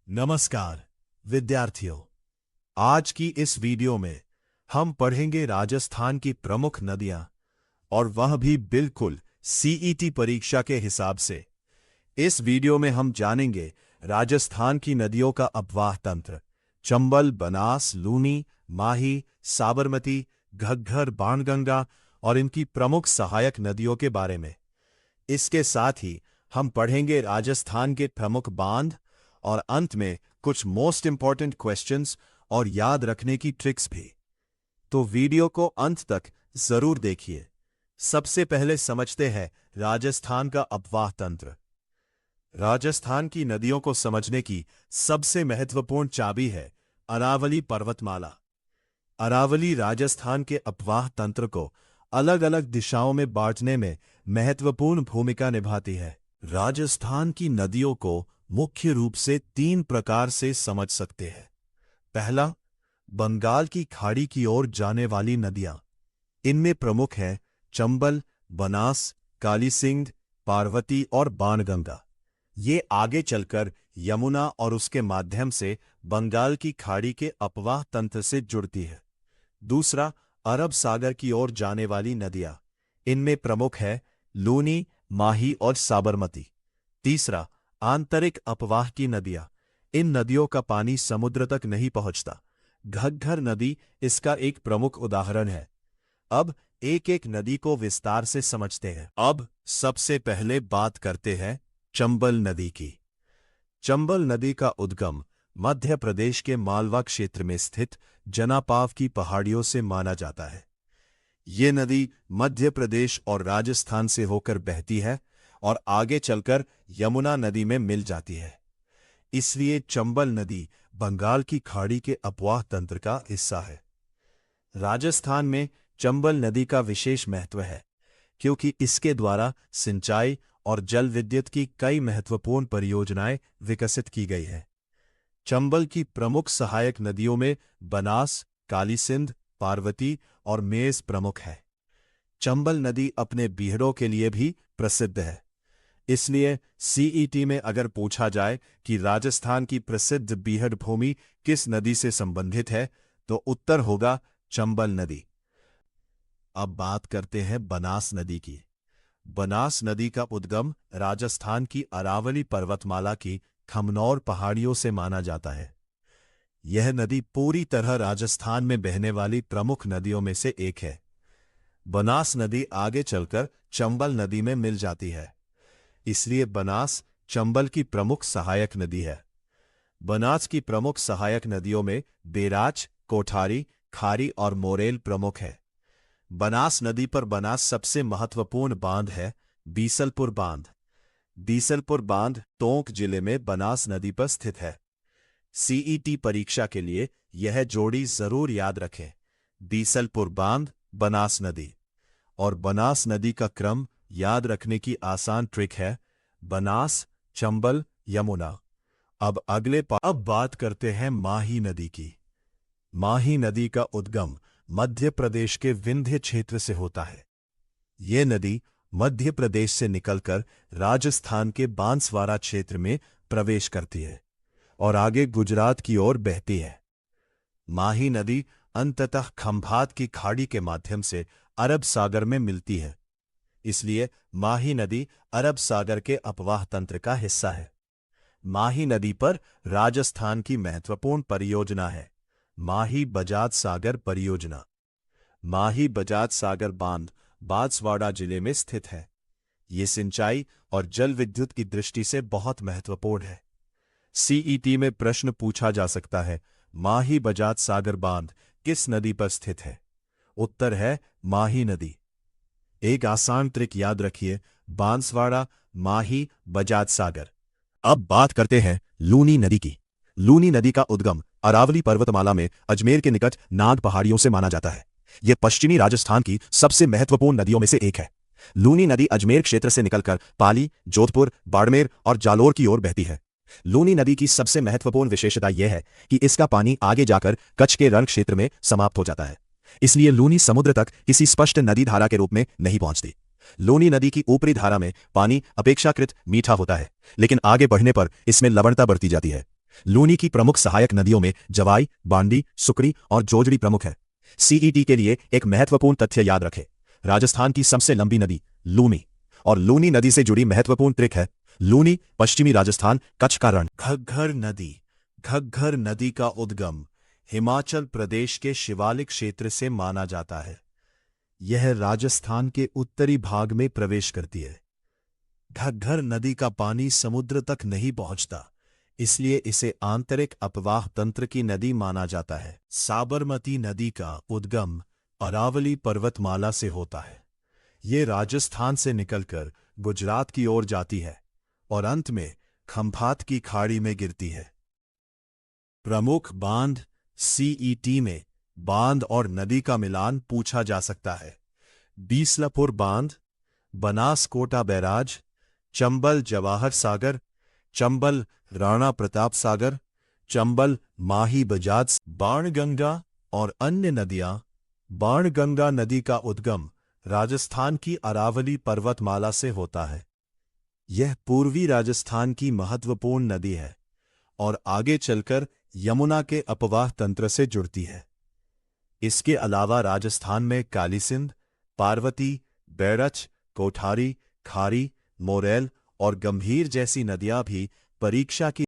नमस्कार विद्यार्थियों। आज की इस वीडियो में हम पढ़ेंगे राजस्थान की प्रमुख नदियां, और वह भी बिल्कुल सीईटी परीक्षा के हिसाब से। इस वीडियो में हम जानेंगे राजस्थान की नदियों का अपवाह तंत्र, चंबल, बनास, लूनी, माही, साबरमती, घग्घर, बाणगंगा और इनकी प्रमुख सहायक नदियों के बारे में। इसके साथ ही हम पढ़ेंगे राजस्थान के प्रमुख बांध और अंत में कुछ मोस्ट इंपॉर्टेंट क्वेश्चंस और याद रखने की ट्रिक्स भी। तो वीडियो को अंत तक जरूर देखिए। सबसे पहले समझते हैं राजस्थान का अपवाह तंत्र। राजस्थान की नदियों को समझने की सबसे महत्वपूर्ण चाबी है अरावली पर्वतमाला। अरावली राजस्थान के अपवाह तंत्र को अलग अलग दिशाओं में बांटने में महत्वपूर्ण भूमिका निभाती है। राजस्थान की नदियों को मुख्य रूप से 3 प्रकार से समझ सकते हैं। पहला, बंगाल की खाड़ी की ओर जाने वाली नदियां। इनमें प्रमुख हैं चंबल, बनास, काली सिंध, पार्वती और बाणगंगा। ये आगे चलकर यमुना और उसके माध्यम से बंगाल की खाड़ी के अपवाह तंत्र से जुड़ती है। दूसरा, अरब सागर की ओर जाने वाली नदियां। इनमें प्रमुख है लूनी, माही और साबरमती। तीसरा, आंतरिक अपवाह की नदियां। इन नदियों का पानी समुद्र तक नहीं पहुंचता। घग्घर नदी इसका एक प्रमुख उदाहरण है। अब एक एक नदी को विस्तार से समझते हैं। अब सबसे पहले बात करते हैं चंबल नदी की। चंबल नदी का उद्गम मध्य प्रदेश के मालवा क्षेत्र में स्थित जनापाव की पहाड़ियों से माना जाता है। ये नदी मध्य प्रदेश और राजस्थान से होकर बहती है और आगे चलकर यमुना नदी में मिल जाती है। इसलिए चंबल नदी बंगाल की खाड़ी के अपवाह तंत्र का हिस्सा है। राजस्थान में चंबल नदी का विशेष महत्व है क्योंकि इसके द्वारा सिंचाई और जल विद्युत की कई महत्वपूर्ण परियोजनाएं विकसित की गई हैं। चंबल की प्रमुख सहायक नदियों में बनास, काली सिंध, पार्वती और मेज प्रमुख है। चंबल नदी अपने बीहड़ों के लिए भी प्रसिद्ध है। इसलिए सीईटी में अगर पूछा जाए कि राजस्थान की प्रसिद्ध बीहड़ भूमि किस नदी से संबंधित है, तो उत्तर होगा चंबल नदी। अब बात करते हैं बनास नदी की। बनास नदी का उद्गम राजस्थान की अरावली पर्वतमाला की खमनौर पहाड़ियों से माना जाता है। यह नदी पूरी तरह राजस्थान में बहने वाली प्रमुख नदियों में से एक है। बनास नदी आगे चलकर चंबल नदी में मिल जाती है। इसलिए बनास चंबल की प्रमुख सहायक नदी है। बनास की प्रमुख सहायक नदियों में बेराच, कोठारी, खारी और मोरेल प्रमुख है। बनास नदी पर बना सबसे महत्वपूर्ण बांध है बीसलपुर बांध। बीसलपुर बांध टोंक जिले में बनास नदी पर स्थित है। सीईटी परीक्षा के लिए यह जोड़ी जरूर याद रखें, बीसलपुर बांध, बनास नदी। और बनास नदी का क्रम याद रखने की आसान ट्रिक है बनास, चंबल, यमुना। अब बात करते हैं माही नदी की। माही नदी का उद्गम मध्य प्रदेश के विंध्य क्षेत्र से होता है। ये नदी मध्य प्रदेश से निकलकर राजस्थान के बांसवाड़ा क्षेत्र में प्रवेश करती है और आगे गुजरात की ओर बहती है। माही नदी अंततः खंभात की खाड़ी के माध्यम से अरब सागर में मिलती है। इसलिए माही नदी अरब सागर के अपवाह तंत्र का हिस्सा है। माही नदी पर राजस्थान की महत्वपूर्ण परियोजना है माही बजाज सागर परियोजना। माही बजाज सागर बांध बांसवाड़ा जिले में स्थित है। ये सिंचाई और जल विद्युत की दृष्टि से बहुत महत्वपूर्ण है। सीईटी में प्रश्न पूछा जा सकता है, माही बजाज सागर बांध किस नदी पर स्थित है? उत्तर है माही नदी। एक आसान ट्रिक याद रखिए, बांसवाड़ा, माही, बजाज सागर। अब बात करते हैं लूनी नदी की। लूनी नदी का उद्गम अरावली पर्वतमाला में अजमेर के निकट नाग पहाड़ियों से माना जाता है। यह पश्चिमी राजस्थान की सबसे महत्वपूर्ण नदियों में से एक है। लूनी नदी अजमेर क्षेत्र से निकलकर पाली, जोधपुर, बाड़मेर और जालोर की ओर बहती है। लूनी नदी की सबसे महत्वपूर्ण विशेषता यह है कि इसका पानी आगे जाकर कच्छ के रण क्षेत्र में समाप्त हो जाता है। इसलिए लूनी समुद्र तक किसी स्पष्ट नदी धारा के रूप में नहीं पहुंचती। लूनी नदी की ऊपरी धारा में पानी अपेक्षाकृत मीठा होता है, लेकिन आगे बढ़ने पर इसमें लवणता बढ़ती जाती है। लूनी की प्रमुख सहायक नदियों में जवाई, बांडी, सुकरी और जोजड़ी प्रमुख है। सीईटी के लिए एक महत्वपूर्ण तथ्य याद रखें। राजस्थान की सबसे लंबी नदी लूनी और लूनी नदी से जुड़ी महत्वपूर्ण ट्रिक है। लूनी पश्चिमी राजस्थान, कच्छ का रण। घग्गर नदी का उद्गम हिमाचल प्रदेश के शिवालिक क्षेत्र से माना जाता है। यह राजस्थान के उत्तरी भाग में प्रवेश करती है। घग्गर नदी का पानी समुद्र तक नहीं पहुंचता, इसलिए इसे आंतरिक अपवाह तंत्र की नदी माना जाता है। साबरमती नदी का उद्गम अरावली पर्वतमाला से होता है। ये राजस्थान से निकलकर गुजरात की ओर जाती है और अंत में खंभात की खाड़ी में गिरती है। प्रमुख बांध सीईटी में बांध और नदी का मिलान पूछा जा सकता है। बीसलपुर बांध, बनासकोटा बैराज, चंबल जवाहर सागर, चंबल राणा प्रताप सागर, चंबल माही बजाज, बाणगंगा और अन्य नदियां। बाणगंगा नदी का उद्गम राजस्थान की अरावली पर्वतमाला से होता है। यह पूर्वी राजस्थान की महत्वपूर्ण नदी है और आगे चलकर यमुना के अपवाह तंत्र से जुड़ती है। इसके अलावा राजस्थान में कालीसिंध, पार्वती, बैरच, कोठारी, खारी, मोरेल और गंभीर जैसी नदियां भी परीक्षा की